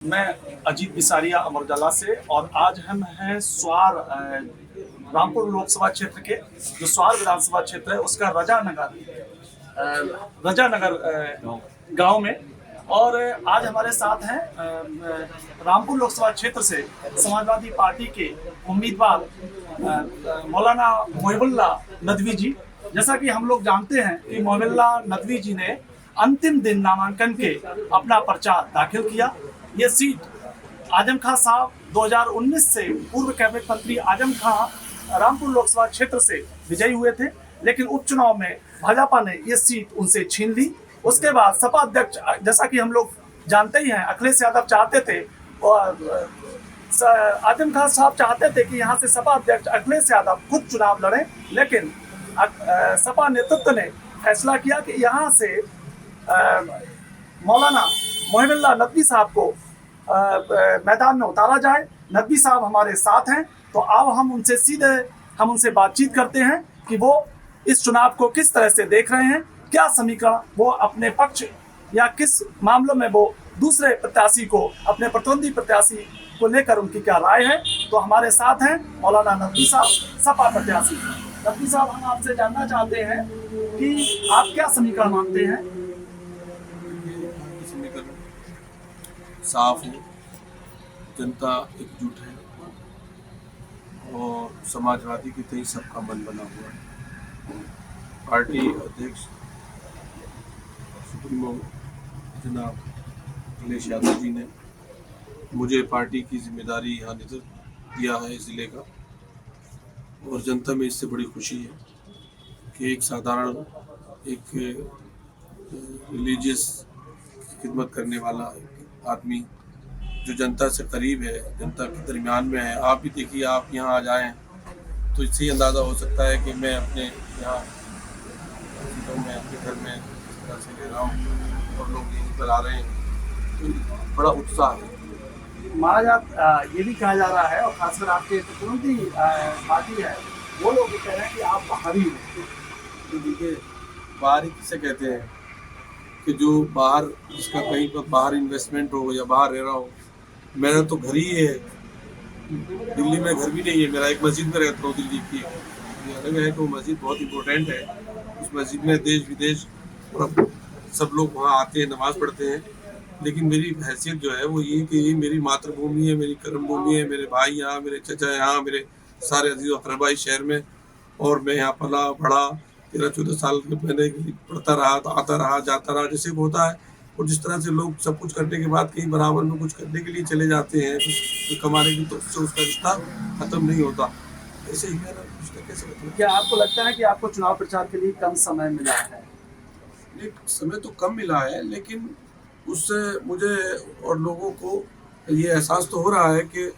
मैं अजीत बिसारिया अमर उजाला से। और आज हम हैं स्वार रामपुर लोकसभा क्षेत्र के जो स्वार विधानसभा क्षेत्र है उसका रजानगर गांव में। और आज हमारे साथ हैं रामपुर लोकसभा क्षेत्र से समाजवादी पार्टी के उम्मीदवार मौलाना मोहिबुल्लाह नदवी जी। जैसा कि हम लोग जानते हैं कि मोहिबुल्लाह नदवी जी ने अंतिम दिन नामांकन के अपना पर्चा दाखिल किया। ये सीट आजम खां साहब 2019 से पूर्व कैबिनेट मंत्री आजम खां रामपुर लोकसभा क्षेत्र से विजयी हुए थे, लेकिन उपचुनाव में भाजपा ने ये सीट उनसे छीन ली। उसके बाद सपा अध्यक्ष, जैसा कि हम लोग जानते ही हैं, अखिलेश यादव चाहते थे और आजम खां साहब चाहते थे कि यहाँ से सपा अध्यक्ष अखिलेश यादव खुद चुनाव लड़ें, लेकिन सपा नेतृत्व ने फैसला किया कि यहाँ से मौलाना मोहिबुल्लाह नदवी साहब को मैदान में उतारा जाए। नदवी साहब हमारे साथ हैं, तो अब हम उनसे बातचीत करते हैं कि वो इस चुनाव को किस तरह से देख रहे हैं, क्या समीकरण वो अपने पक्ष या किस मामलों में वो दूसरे प्रत्याशी को, अपने प्रतिद्वंदी प्रत्याशी को लेकर उनकी क्या राय है। तो हमारे साथ हैं मौलाना नदवी साहब, सपा प्रत्याशी। नदवी साहब, हम आपसे जानना चाहते हैं कि आप क्या समीकरण मानते हैं। साफ है, जनता एकजुट है और समाजवादी की तय सबका मन बना हुआ है। पार्टी अध्यक्ष सुप्रीमो जनाब अखिलेश यादव जी ने मुझे पार्टी की जिम्मेदारी यहाँ नेतृत्व दिया है ज़िले का, और जनता में इससे बड़ी खुशी है कि एक साधारण, एक रिलीजियस खिदमत करने वाला आदमी जो जनता से करीब है, जनता के दरमियान में है। आप भी देखिए, आप यहाँ आ जाएं तो इससे ही अंदाज़ा हो सकता है कि मैं अपने यहाँ मैं अपने घर में इस तरह से ले रहा हूँ और लोग यहीं पर आ रहे हैं, तो बड़ा उत्साह है। महाराज, ये भी कहा जा रहा है और खासकर आपके प्रतिद्वंदी पार्टी है, वो लोग कह रहे हैं कि आप बाहरी हो। तो देखिए, बाहरी किसे कहते हैं कि जो बाहर, जिसका कहीं पर बाहर इन्वेस्टमेंट हो या बाहर रह रहा हो। मेरा तो घर ही है, दिल्ली में घर भी नहीं है मेरा, एक मस्जिद में रहता हूँ दिल्ली की। ये अलग है कि वो मस्जिद बहुत इम्पोर्टेंट है, उस मस्जिद में देश विदेश और सब लोग वहाँ आते हैं, नमाज़ पढ़ते हैं। लेकिन मेरी हैसियत जो है वो ये कि ये मेरी मातृभूमि है, मेरी कर्म भूमि है। मेरे भाई यहाँ, मेरे चचा यहाँ, मेरे सारे अजीज़ अक़रबा इस शहर में, और मैं यहाँ पला बड़ा 13-14 साल के मैंने पढ़ता रहा, तो आता रहा, जाता रहा, जैसे होता है। और जिस तरह से लोग सब कुछ करने के बाद कहीं बराबर में कुछ करने के लिए चले जाते हैं, तो कमाने की, तो उससे उसका रिश्ता खत्म नहीं होता। ऐसे ही मेरा रिश्ता कैसे खत्म। क्या आपको लगता है कि आपको चुनाव प्रचार के लिए कम समय मिला है? समय तो कम मिला है, लेकिन उससे मुझे और लोगों को ये एहसास तो हो रहा है कि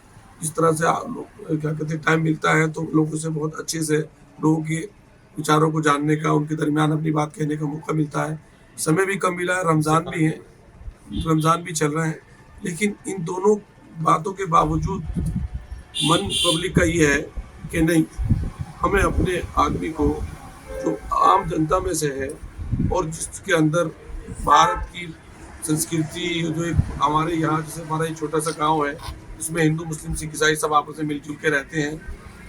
इस तरह से लोग क्या कहते हैं, टाइम मिलता है तो लोगों से बहुत अच्छे से लोगों के विचारों को जानने का, उनके दरमियान अपनी बात कहने का मौका मिलता है। समय भी कम मिला है, रमज़ान भी है, रमज़ान भी चल रहे हैं, लेकिन इन दोनों बातों के बावजूद मन पब्लिक का ये है कि नहीं, हमें अपने आदमी को जो आम जनता में से है और जिसके अंदर भारत की संस्कृति, जो एक हमारे यहाँ, जैसे हमारा एक छोटा सा गाँव है, इसमें हिंदू मुस्लिम सिख ईसाई सब आपस में मिलजुल के रहते हैं,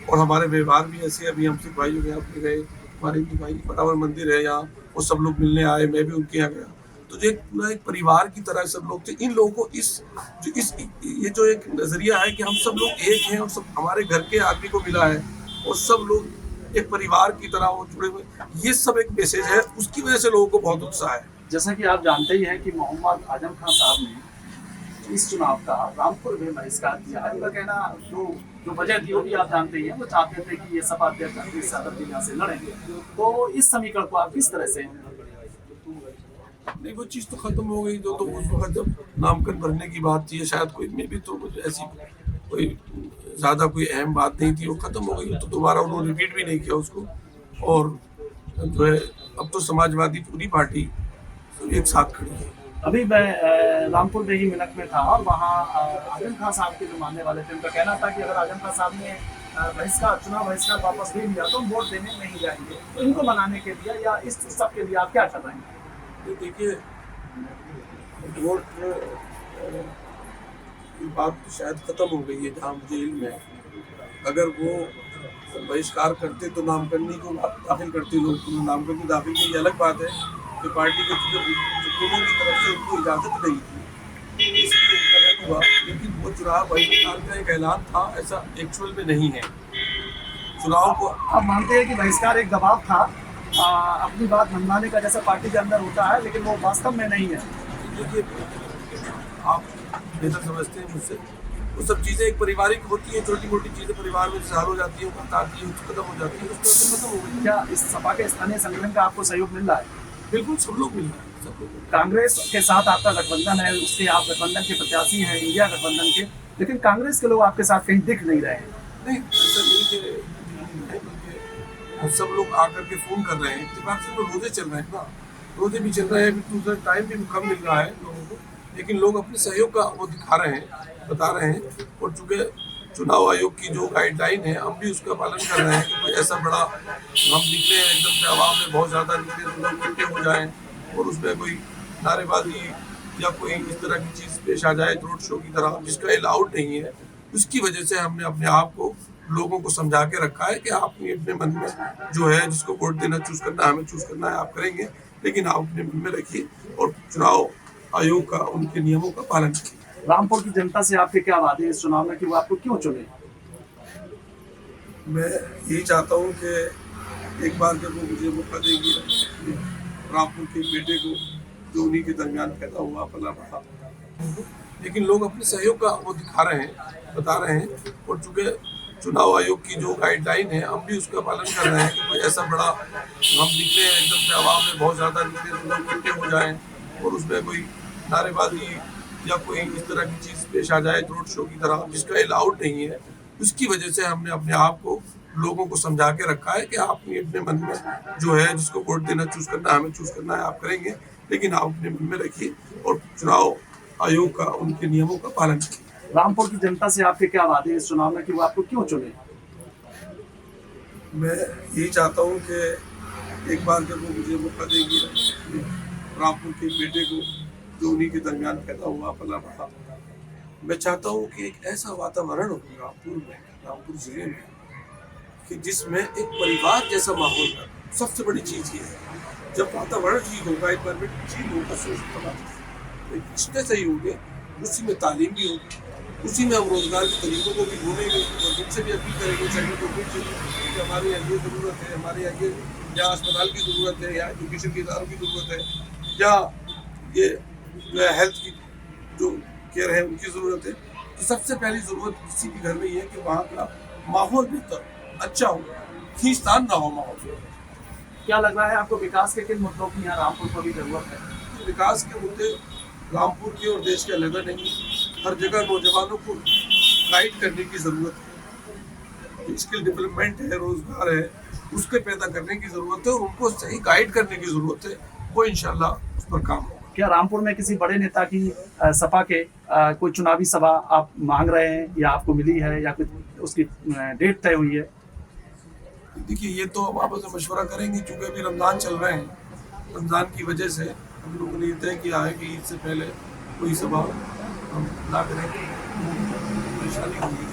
और हमारे व्यवहार भी ऐसे। अभी हम सिख भाइयों के यहाँ पे गए, हमारे भी भाई पटावर मंदिर है यहाँ, वो सब लोग मिलने आए, मैं भी उनके यहाँ गया, तो जो एक पूरा एक परिवार की तरह सब लोग थे। इन लोगों को ये जो एक नज़रिया है कि हम सब लोग एक हैं और सब हमारे घर के आदमी को मिला है और सब लोग एक परिवार की तरह वो जुड़े हुए, ये सब एक मैसेज है, उसकी वजह से लोगों को बहुत उत्साह है। जैसा कि आप जानते ही हैं कि मोहम्मद आजम खां साहब ने इस चुनाव का रामपुर में बहिष्कार किया है। उनका कहना, जो वजह थी वो भी आप जानते ही हैं, वो चाहते थे कि ये सपा अध्यक्ष अखिलेश यादव जी यहाँ से लड़ेंगे। तो इस समीकरण को आप किस तरह से? नहीं, वो चीज़ तो खत्म हो गई, तो उस वक्त जब नामकन भरने की बात थी, शायद कोई में भी तो मुझे ऐसी कोई ज़्यादा कोई अहम बात नहीं थी, वो खत्म हो गई। तो दोबारा उन्होंने रिपीट भी नहीं किया उसको, और जो है अब तो समाजवादी पूरी पार्टी एक साथ खड़ी है। अभी मैं रामपुर में ही मिनक में था और वहाँ आजम खां साहब के जो मानने वाले थे, उनका कहना था कि अगर आजम खां साहब ने चुनाव बहिष्कार वापस ले लिया तो हम वोट देने नहीं जाएंगे। तो इनको मनाने के लिए या इस सब के लिए आप क्या कर रहे हैं? देखिए, वोट बात तो शायद खत्म हो गई है जहाँ मुझे इल्म है। अगर वो बहिष्कार करते तो नामकरणी को दाखिल करते लोग, तो नामकरणी दाखिल की ये अलग बात है कि पार्टी के सुप्रीमो की तरफ से उनको इजाज़त नहीं थी, इसलिए उनका रद्द हुआ। लेकिन वो चुनाव बहिष्कार का एक ऐलान था, ऐसा एक्चुअल में नहीं है। चुनाव को आप मानते हैं कि बहिष्कार एक दबाव था, अपनी बात मनवाने का, जैसा पार्टी के अंदर होता है, लेकिन वो वास्तव में नहीं है? देखिए, आप बेहतर समझते हैं मुझसे, वो सब चीज़ें एक पारिवारिक होती हैं, छोटी मोटी चीज़ें परिवार में जैसे हल हो जाती हैं, बात आती है, खत्म हो जाती है, उस तरह से खत्म हो गई। क्या इस सपा के स्थानीय संगठन का आपको सहयोग मिल रहा है? बिल्कुल सब लोग मिल रहे हैं, सब लोग। कांग्रेस के साथ आपका गठबंधन है, उसके आप गठबंधन के प्रत्याशी हैं, इंडिया गठबंधन के, लेकिन कांग्रेस के लोग आपके साथ कहीं दिख नहीं रहे हैं। नहीं, ऐसा नहीं कि है, बल्कि सब लोग आकर के फ़ोन कर रहे हैं। इत्तेफाक से तो रोज़े चल रहे हैं ना, रोज़े भी चल रहे हैं, दूसरा टाइम भी कम मिल रहा है लोगों को, लेकिन लोग अपने सहयोग का वो दिखा रहे हैं, बता रहे हैं। और चूँकि चुनाव आयोग की जो गाइडलाइन है, हम भी उसका पालन कर रहे हैं कि भाई ऐसा बड़ा हम निकले हैं एकदम से आवाम में बहुत ज़्यादा निकले तो लोग इकट्ठे हो जाएँ और उसमें कोई नारेबाजी या कोई इस तरह की चीज़ पेश आ जाए रोड शो की तरह, जिसका अलाउड नहीं है। उसकी वजह से हमने अपने आप को लोगों को समझा के रखा है कि आप अपने मन में जो है जिसको वोट देना चूज़ करना है, हमें चूज़ करना है, आप करेंगे, लेकिन आप अपने मन में रखिए और चुनाव आयोग का उनके नियमों का पालन करिए। रामपुर की जनता से आपके क्या वादे हैं इस चुनाव में कि वो आपको क्यों चुने? मैं यही चाहता हूँ कि एक बार जब वो मुझे मौका देंगे, रामपुर के बेटे को जो उन्हीं के दरमियान पैदा हुआ, पला बढ़ा, लेकिन लोग अपने सहयोग का वो दिखा रहे हैं, बता रहे हैं। और चूँकि चुनाव आयोग की जो गाइडलाइन है, हम भी उसका पालन कर रहे हैं कि भाई ऐसा बड़ा हम निकले हैं एकदम से आवाम में बहुत ज़्यादा निकले तो लोग इकट्ठे हो जाएँ और उसमें कोई नारेबाजी या कोई इस तरह की चीज़ पेश आ जाए रोड शो की तरह, जिसका अलाउड नहीं है। उसकी वजह से हमने अपने आप को लोगों को समझा के रखा है कि आप अपने मन में जो है जिसको वोट देना चूज़ करना है, हमें चूज़ करना है, आप करेंगे, लेकिन आप अपने मन में रखिए और चुनाव आयोग का उनके नियमों का पालन करिए। रामपुर की जनता से आपके क्या वादे हैं इस चुनाव में कि वो आपको क्यों चुने? मैं यही चाहता हूँ कि एक बार जब वो मुझे मौका देंगे, रामपुर के बेटे को जो उन्हीं के दरमियान पैदा हुआ, पला बढ़ा, मैं चाहता हूँ कि एक ऐसा वातावरण हो रामपुर में, रामपुर जिले में, कि जिसमें एक परिवार जैसा माहौल है। सबसे बड़ी चीज़ ये है, जब वातावरण ठीक होगा, एनवायरमेंट ठीक होगा, सोच रिश्ते सही होंगे, उसी में तालीम भी होगी, उसी में हम रोजगार के तरीकों को भी ढूंढेंगे और उनसे भी अपील करेंगे सेंटर गवर्नमेंट से कि हमारे यहाँ ये ज़रूरत है, हमारे यहाँ ये या अस्पताल की ज़रूरत है, या एजुकेशन के इदारों की ज़रूरत है, या ये हेल्थ की जो केयर है उनकी ज़रूरत है। तो सबसे पहली ज़रूरत किसी भी घर में ये है कि वहाँ का माहौल बेहतर, अच्छा हो, खींचतान ना हो माहौल। क्या लग रहा है आपको विकास के किन मुद्दों की यहाँ रामपुर को भी जरूरत है? विकास के मुद्दे रामपुर के और देश के अलग नहीं, हर जगह नौजवानों को गाइड करने की ज़रूरत है। स्किल डेवलपमेंट है, रोजगार है, उसके पैदा करने की ज़रूरत है और उनको सही गाइड करने की ज़रूरत है। वो इंशाल्लाह उस पर काम होगा। क्या रामपुर में किसी बड़े नेता की सपा के कोई चुनावी सभा आप मांग रहे हैं या आपको मिली है या कुछ उसकी डेट तय हुई है? देखिए, ये तो हम आपस में मशवरा करेंगे, चूँकि अभी रमज़ान चल रहे हैं। रमज़ान की वजह से हम लोगों ने ये तय किया है कि ईद से पहले कोई सभा हम ना करें, परेशानी होगी,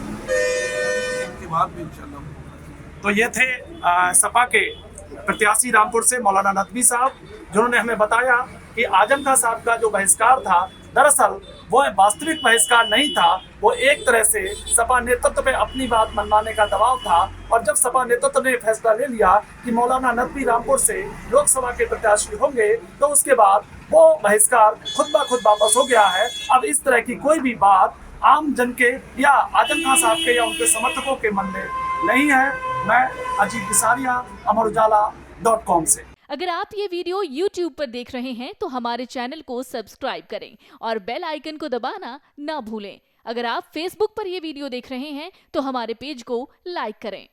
इसके बाद भी इंशाल्लाह। तो ये थे सपा के प्रत्याशी रामपुर से मौलाना नदवी साहब, जिन्होंने हमें बताया कि आजम खां साहब का जो बहिष्कार था, दरअसल वो वास्तविक बहिष्कार नहीं था, वो एक तरह से सपा नेतृत्व पे अपनी बात मनवाने का दबाव था। और जब सपा नेतृत्व ने फैसला ले लिया कि मौलाना नदवी रामपुर से लोकसभा के प्रत्याशी होंगे, तो उसके बाद वो बहिष्कार खुद ब खुद वापस हो गया है। अब इस तरह की कोई भी बात आम जन के या आजम खां साहब के या उनके समर्थकों के मन में नहीं है। मैं अजीत बिसारिया, अमरउजाला.com से। अगर आप ये वीडियो YouTube पर देख रहे हैं तो हमारे चैनल को सब्सक्राइब करें और बेल आइकन को दबाना ना भूलें। अगर आप Facebook पर ये वीडियो देख रहे हैं तो हमारे पेज को लाइक करें।